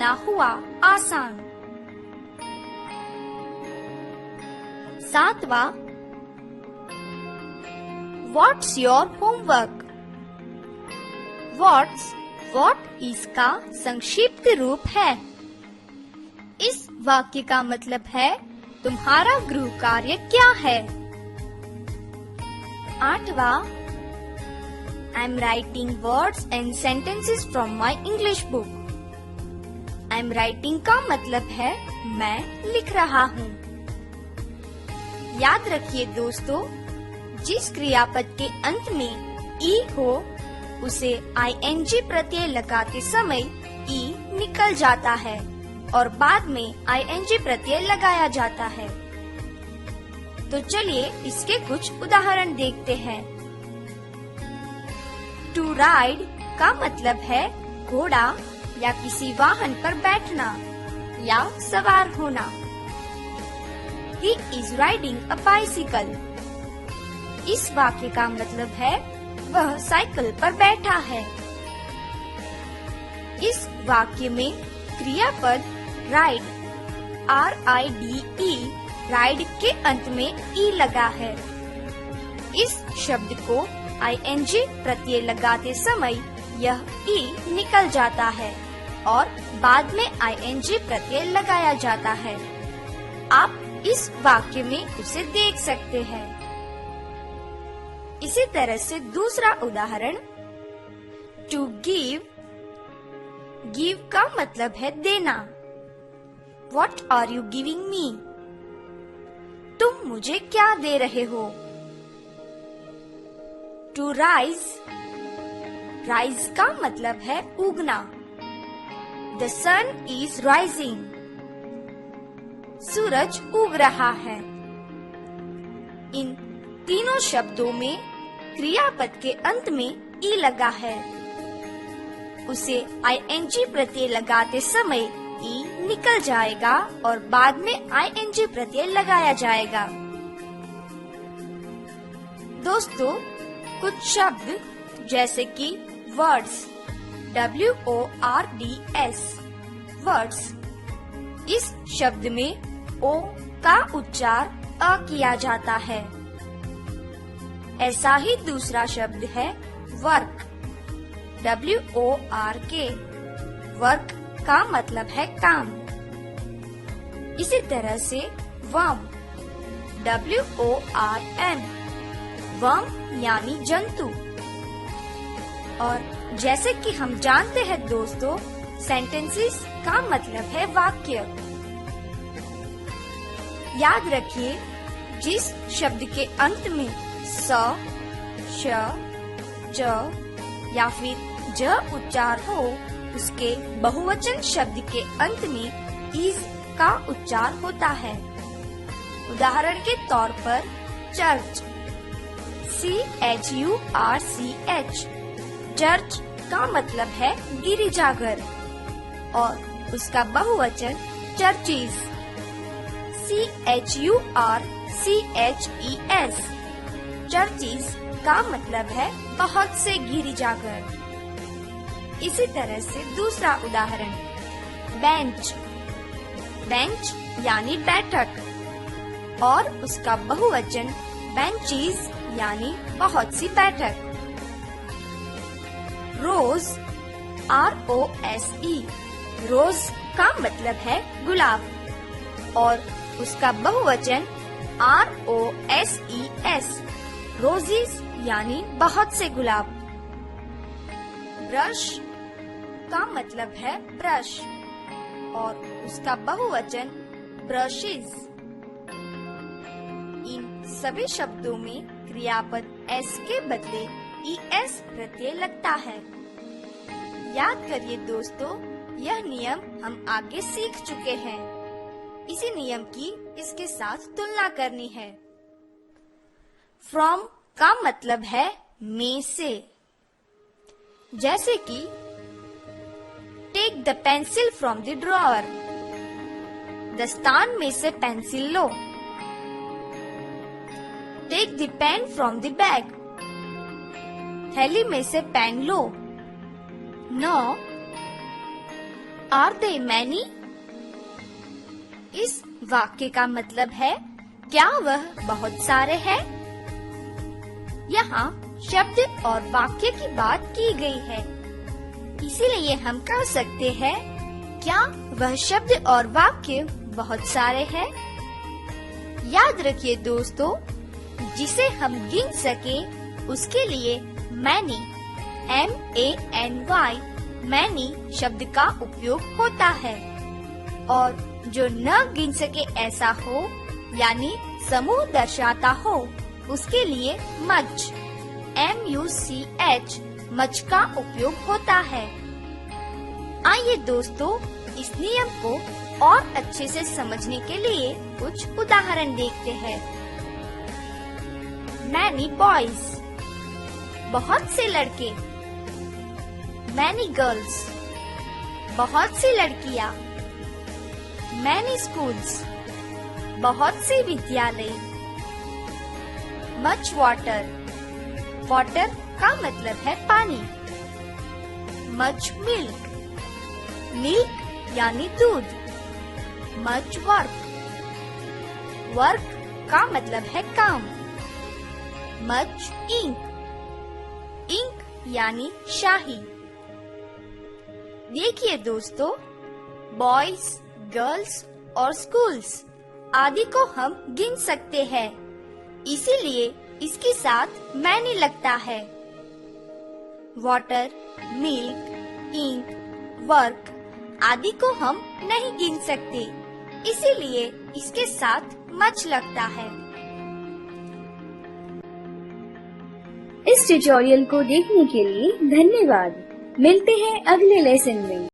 सीखना हुआ आसान। 7वां, What's your homework? What इसका संक्षिप्त रूप है। इस वाक्य का मतलब है तुम्हारा गृह कार्य क्या है। 8वां, I'm writing words and sentences from my English book. I'm writing का मतलब है मैं लिख रहा हूँ। याद रखिए दोस्तों, जिस क्रियापद के अंत में ई हो उसे ing प्रत्यय लगाते समय ई निकल जाता है और बाद में ing प्रत्यय लगाया जाता है। तो चलिए इसके कुछ उदाहरण देखते हैं। टू राइड का मतलब है घोड़ा या किसी वाहन पर बैठना या सवार होना। He is riding a bicycle. इस वाक्य का मतलब है वह साइकिल पर बैठा है। इस वाक्य में क्रियापद राइड RIDE राइड के अंत में ई लगा है। इस शब्द को ing प्रत्यय लगाते समय यह ई निकल जाता है और बाद में ing प्रत्यय लगाया जाता है। आप इस वाक्य में उसे देख सकते हैं। इसी तरह से दूसरा उदाहरण, टू गिव का मतलब है देना। What are you giving me? तुम मुझे क्या दे रहे हो। टू राइज का मतलब है उगना। The sun is rising. सूरज उग रहा है। इन तीनों शब्दों में क्रियापद के अंत में ई लगा है। उसे ing प्रत्यय लगाते समय ई निकल जाएगा और बाद में ing प्रत्यय लगाया जाएगा। दोस्तों, कुछ शब्द जैसे कि वर्ड्स WORDS वर्ड्स, इस शब्द में ओ का उच्चार अ किया जाता है। ऐसा ही दूसरा शब्द है वर्क WORK। वर्क का मतलब है काम। इसी तरह से वर्म WORM वर्म यानी जंतु। और जैसे कि हम जानते हैं दोस्तों, सेंटेंसेस का मतलब है वाक्य। याद रखिए, जिस शब्द के अंत में स, श, ज या फिर ज उच्चार हो उसके बहुवचन शब्द के अंत में इज का उच्चार होता है। उदाहरण के तौर पर चर्च CHURCH चर्च का मतलब है गिरिजाघर और उसका बहुवचन चर्चिज CHURCHES चर्चिज का मतलब है बहुत से गिरिजाघर। इसी तरह से दूसरा उदाहरण, बेंच यानी बैठक और उसका बहुवचन बेंचीज यानी बहुत सी बैठक। रोज ROSE रोज का मतलब है गुलाब और उसका बहुवचन ROSES रोजीज यानी बहुत से गुलाब। ब्रश का मतलब है ब्रश और उसका बहुवचन ब्रशेस। इन सभी शब्दों में क्रियापद s के बदले ES प्रत्यय लगता है। याद करिए दोस्तों, यह नियम हम आगे सीख चुके हैं। इसी नियम की इसके साथ तुलना करनी है। From का मतलब है में से। जैसे कि take the pencil from the drawer, दस्तान में से पेंसिल लो। Take the pen from the bag, थैली में से पेन लो। No are they many? इस वाक्य का मतलब है क्या वह बहुत सारे हैं? यहाँ शब्द और वाक्य की बात की गई है, इसीलिए हम कह सकते हैं क्या वह शब्द और वाक्य बहुत सारे हैं? याद रखिए दोस्तों, जिसे हम गिन सके उसके लिए मैनी MANY मैनी शब्द का उपयोग होता है, और जो न गिन सके ऐसा हो यानी समूह दर्शाता हो उसके लिए मच MUCH मच का उपयोग होता है। आइए दोस्तों, इस नियम को और अच्छे से समझने के लिए कुछ उदाहरण देखते हैं। Many boys, बहुत से लड़के। Many girls, बहुत सी लड़कियाँ। Many schools, बहुत से विद्यालय। Much water, water का मतलब है पानी। Much milk, milk यानी दूध। Much work, work का मतलब है काम। Much ink, ink यानी शाही। देखिए दोस्तों, बॉयज, गर्ल्स और स्कूल्स आदि को हम गिन सकते हैं, इसीलिए इसके साथ मैनी लगता है। वाटर, मिल्क, इंक, वर्क आदि को हम नहीं गिन सकते, इसीलिए इसके साथ मच लगता है। इस ट्यूटोरियल को देखने के लिए धन्यवाद। मिलते हैं अगले लेसन में।